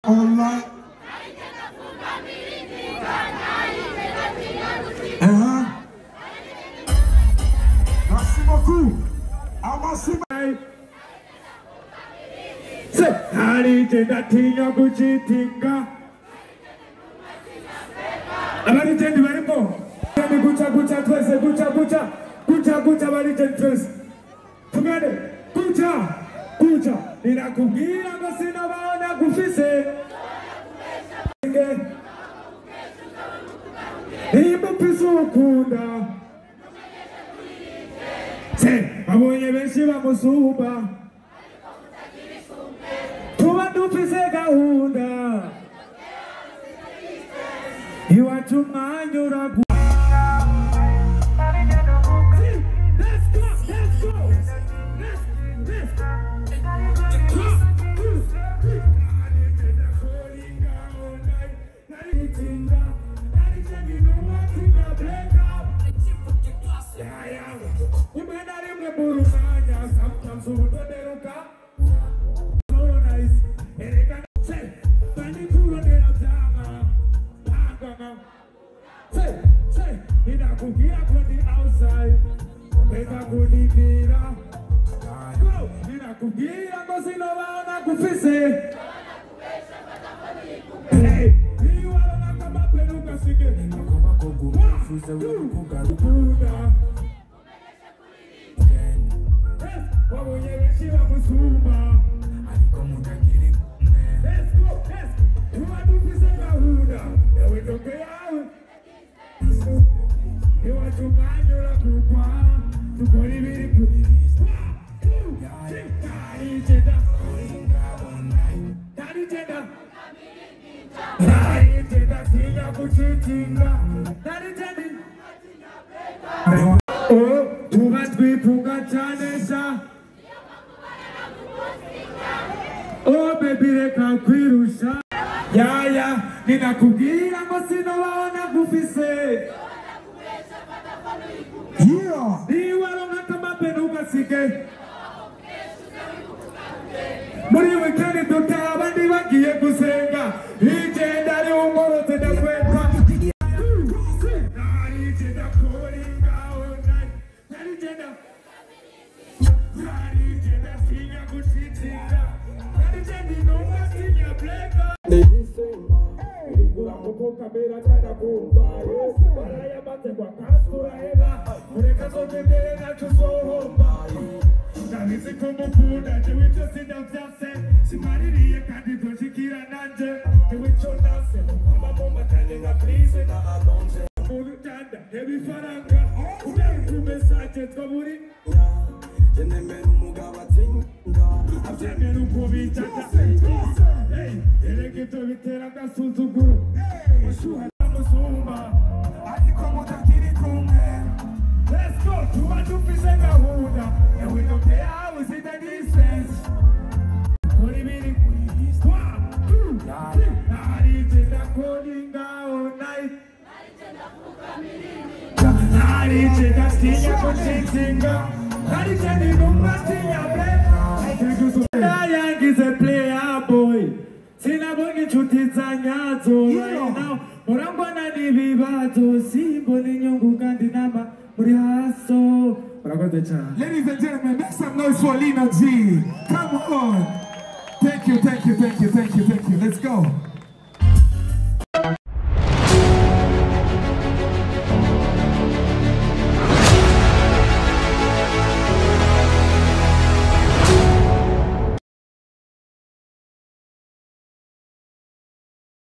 Online. Merci beaucoup. Ninakubwira ngo sinabaona gufise nimba ufise ukunda se abonye benshi bamusumba tuba dufise gahunda iwacu umwanya uragu. Oh baby reka kwirusha yaya ninakubwira ngo sinabaona gufise niwaronka kamapeni ugasige muri wikendi dutaha abandi bagiye gusenga igenda ari umurotse ndakweta is a player boy. Sinabongi chuti za nyazo right now. Murambona ni vivato. Simboni nyungu kandi namba. Murihaso. Ladies and gentlemen, make some noise for Lena G. Come on. Thank you, thank you, thank you, thank you, thank you. Let's go.